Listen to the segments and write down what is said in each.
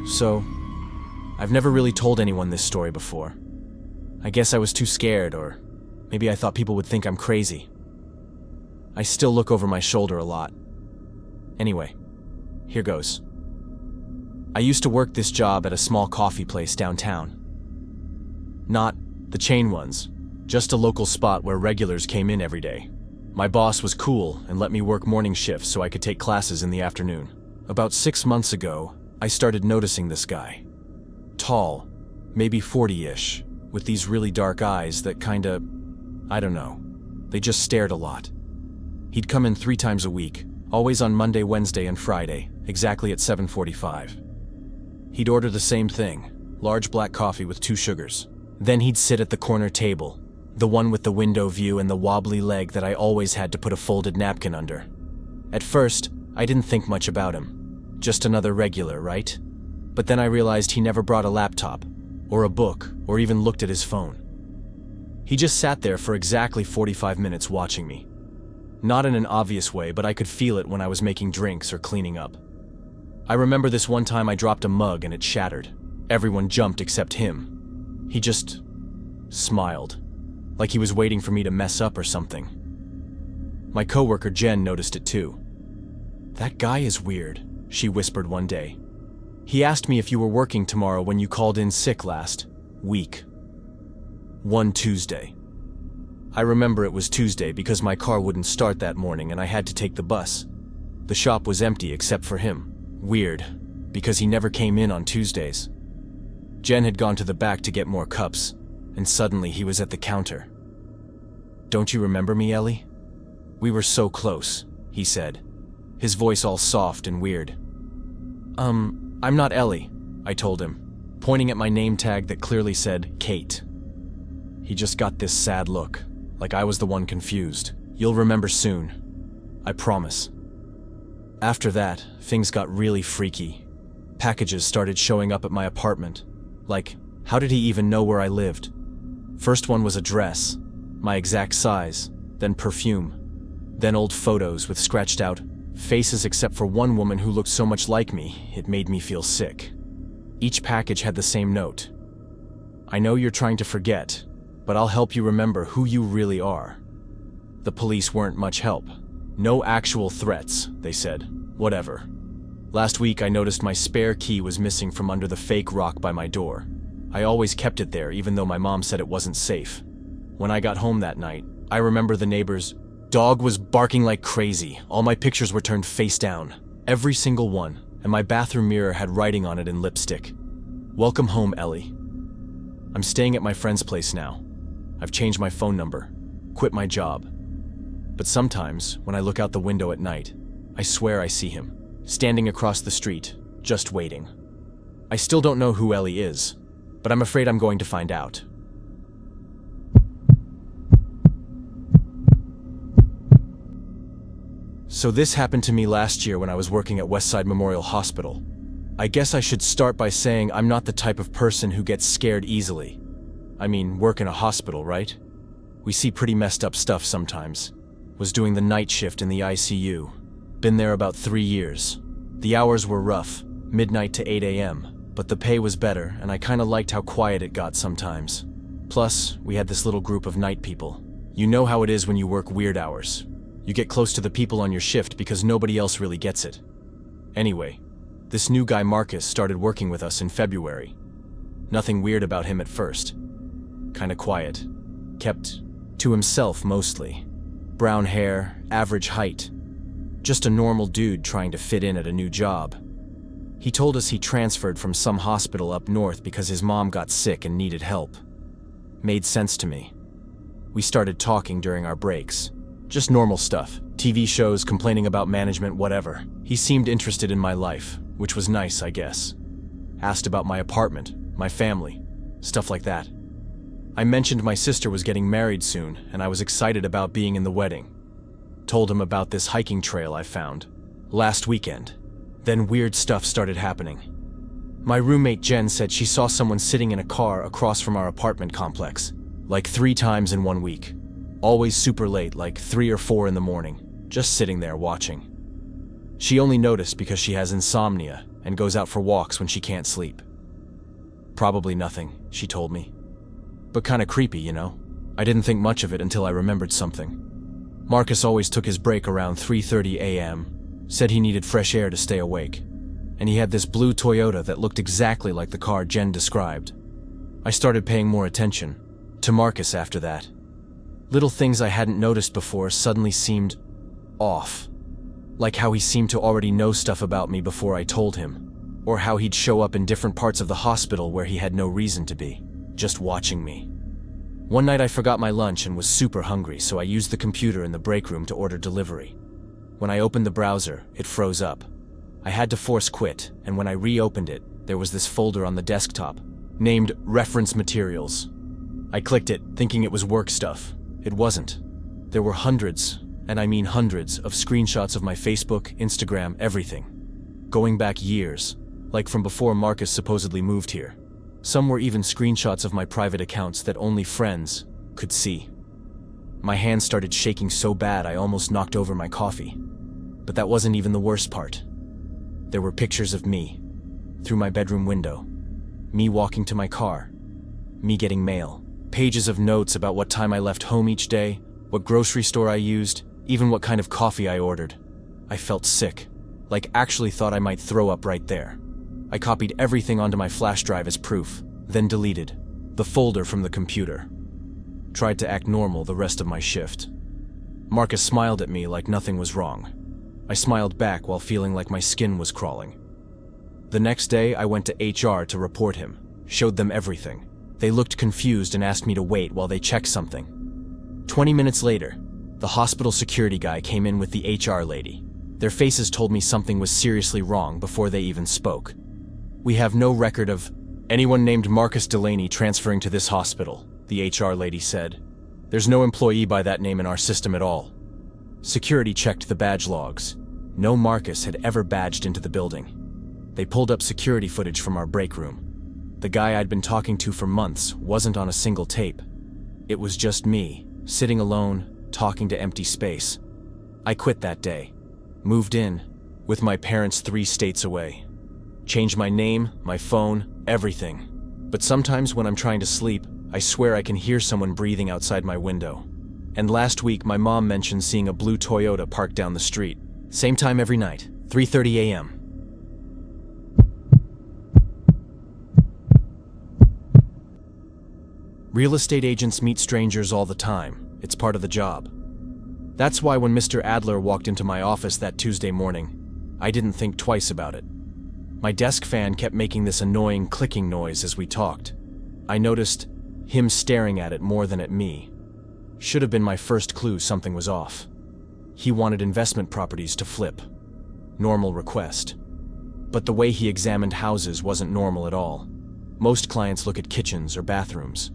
So, I've never really told anyone this story before. I guess I was too scared, or maybe I thought people would think I'm crazy. I still look over my shoulder a lot. Anyway, here goes. I used to work this job at a small coffee place downtown. Not the chain ones, just a local spot where regulars came in every day. My boss was cool and let me work morning shifts so I could take classes in the afternoon. About 6 months ago, I started noticing this guy. Tall, maybe 40-ish, with these really dark eyes that I don't know, they just stared a lot. He'd come in 3 times a week, always on Monday, Wednesday, and Friday, exactly at 7:45. He'd order the same thing, large black coffee with 2 sugars. Then he'd sit at the corner table, the one with the window view and the wobbly leg that I always had to put a folded napkin under. At first, I didn't think much about him. Just another regular, right? But then I realized he never brought a laptop, or a book, or even looked at his phone. He just sat there for exactly 45 minutes watching me. Not in an obvious way, but I could feel it when I was making drinks or cleaning up. I remember this one time I dropped a mug and it shattered. Everyone jumped except him. He just smiled, like he was waiting for me to mess up or something. My coworker Jen noticed it too. "That guy is weird," she whispered one day. "He asked me if you were working tomorrow when you called in sick last week." One Tuesday. I remember it was Tuesday because my car wouldn't start that morning and I had to take the bus. The shop was empty except for him. Weird, because he never came in on Tuesdays. Jen had gone to the back to get more cups, and suddenly he was at the counter. "Don't you remember me, Ellie? We were so close," he said, his voice all soft and weird. I'm not Ellie," I told him, pointing at my name tag that clearly said Kate. He just got this sad look, like I was the one confused. "You'll remember soon. I promise." After that, things got really freaky. Packages started showing up at my apartment. Like, how did he even know where I lived? First one was a dress, my exact size, then perfume, then old photos with scratched out faces except for one woman who looked so much like me, it made me feel sick. Each package had the same note. "I know you're trying to forget, but I'll help you remember who you really are." The police weren't much help. "No actual threats," they said. Whatever. Last week I noticed my spare key was missing from under the fake rock by my door. I always kept it there even though my mom said it wasn't safe. When I got home that night, I remember the neighbor's dog was barking like crazy. All my pictures were turned face down. Every single one, and my bathroom mirror had writing on it in lipstick. "Welcome home, Ellie. I'm staying at my friend's place now. I've changed my phone number, quit my job. But sometimes, when I look out the window at night, I swear I see him, standing across the street, just waiting. I still don't know who Ellie is, but I'm afraid I'm going to find out." So this happened to me last year when I was working at Westside Memorial Hospital. I guess I should start by saying I'm not the type of person who gets scared easily. I mean, work in a hospital, right? We see pretty messed up stuff sometimes. Was doing the night shift in the ICU. Been there about 3 years. The hours were rough, midnight to 8 a.m., but the pay was better and I kinda liked how quiet it got sometimes. Plus, we had this little group of night people. You know how it is when you work weird hours. You get close to the people on your shift because nobody else really gets it. Anyway, this new guy Marcus started working with us in February. Nothing weird about him at first. Kinda quiet. Kept to himself mostly. Brown hair, average height. Just a normal dude trying to fit in at a new job. He told us he transferred from some hospital up north because his mom got sick and needed help. Made sense to me. We started talking during our breaks. Just normal stuff. TV shows, complaining about management, whatever. He seemed interested in my life, which was nice, I guess. Asked about my apartment, my family, stuff like that. I mentioned my sister was getting married soon, and I was excited about being in the wedding. Told him about this hiking trail I found last weekend. Then weird stuff started happening. My roommate Jen said she saw someone sitting in a car across from our apartment complex, like 3 times in 1 week. Always super late, like 3 or 4 in the morning, just sitting there watching. She only noticed because she has insomnia and goes out for walks when she can't sleep. Probably nothing, she told me. But kinda creepy, you know? I didn't think much of it until I remembered something. Marcus always took his break around 3:30 a.m., said he needed fresh air to stay awake. And he had this blue Toyota that looked exactly like the car Jen described. I started paying more attention to Marcus after that. Little things I hadn't noticed before suddenly seemed off. Like how he seemed to already know stuff about me before I told him, or how he'd show up in different parts of the hospital where he had no reason to be, just watching me. One night I forgot my lunch and was super hungry, so I used the computer in the break room to order delivery. When I opened the browser, it froze up. I had to force quit, and when I reopened it, there was this folder on the desktop, named Reference Materials. I clicked it, thinking it was work stuff. It wasn't. There were hundreds, and I mean hundreds, of screenshots of my Facebook, Instagram, everything. Going back years, like from before Marcus supposedly moved here. Some were even screenshots of my private accounts that only friends could see. My hands started shaking so bad I almost knocked over my coffee. But that wasn't even the worst part. There were pictures of me, through my bedroom window, me walking to my car, me getting mail, pages of notes about what time I left home each day, what grocery store I used, even what kind of coffee I ordered. I felt sick, like actually thought I might throw up right there. I copied everything onto my flash drive as proof, then deleted the folder from the computer. Tried to act normal the rest of my shift. Marcus smiled at me like nothing was wrong. I smiled back while feeling like my skin was crawling. The next day, I went to HR to report him, showed them everything. They looked confused and asked me to wait while they checked something. 20 minutes later, the hospital security guy came in with the HR lady. Their faces told me something was seriously wrong before they even spoke. "We have no record of anyone named Marcus Delaney transferring to this hospital," the HR lady said. "There's no employee by that name in our system at all." Security checked the badge logs. No Marcus had ever badged into the building. They pulled up security footage from our break room. The guy I'd been talking to for months wasn't on a single tape. It was just me, sitting alone, talking to empty space. I quit that day. Moved in, with my parents 3 states away. Changed my name, my phone, everything. But sometimes when I'm trying to sleep, I swear I can hear someone breathing outside my window. And last week, my mom mentioned seeing a blue Toyota parked down the street. Same time every night, 3:30 a.m. Real estate agents meet strangers all the time. It's part of the job. That's why when Mr. Adler walked into my office that Tuesday morning, I didn't think twice about it. My desk fan kept making this annoying clicking noise as we talked. I noticed him staring at it more than at me. Should have been my first clue something was off. He wanted investment properties to flip. Normal request. But the way he examined houses wasn't normal at all. Most clients look at kitchens or bathrooms.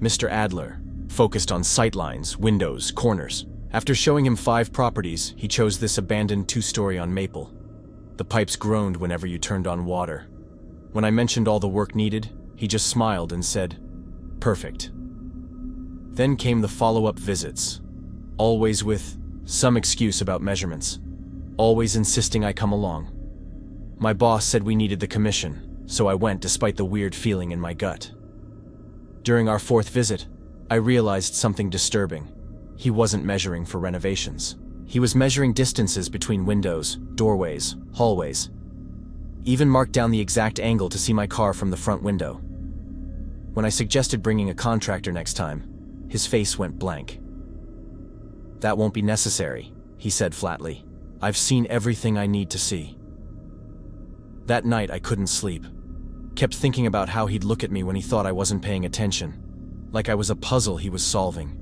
Mr. Adler focused on sightlines, windows, corners. After showing him 5 properties, he chose this abandoned 2-story on Maple. The pipes groaned whenever you turned on water. When I mentioned all the work needed, he just smiled and said, "Perfect." Then came the follow-up visits, always with some excuse about measurements, always insisting I come along. My boss said we needed the commission, so I went despite the weird feeling in my gut. During our 4th visit, I realized something disturbing. He wasn't measuring for renovations. He was measuring distances between windows, doorways, hallways. Even marked down the exact angle to see my car from the front window. When I suggested bringing a contractor next time, his face went blank. "That won't be necessary," he said flatly. "I've seen everything I need to see." That night I couldn't sleep. Kept thinking about how he'd look at me when he thought I wasn't paying attention, like I was a puzzle he was solving.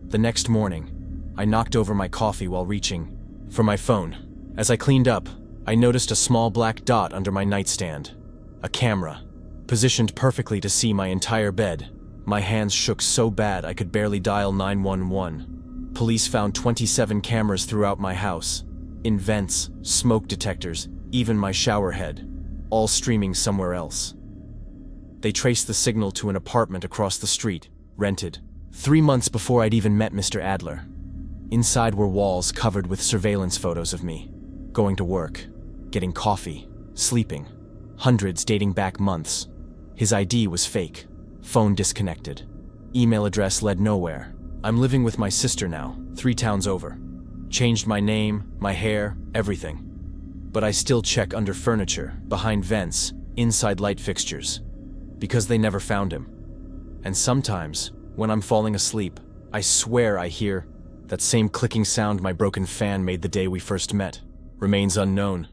The next morning, I knocked over my coffee while reaching for my phone. As I cleaned up, I noticed a small black dot under my nightstand. A camera, positioned perfectly to see my entire bed. My hands shook so bad I could barely dial 911. Police found 27 cameras throughout my house. In vents, smoke detectors, even my shower head, all streaming somewhere else. They traced the signal to an apartment across the street, rented, 3 months before I'd even met Mr. Adler. Inside were walls covered with surveillance photos of me. Going to work, getting coffee, sleeping. Hundreds dating back months. His ID was fake. Phone disconnected. Email address led nowhere. I'm living with my sister now, 3 towns over. Changed my name, my hair, everything. But I still check under furniture, behind vents, inside light fixtures. Because they never found him. And sometimes, when I'm falling asleep, I swear I hear that same clicking sound my broken fan made the day we first met. Remains unknown.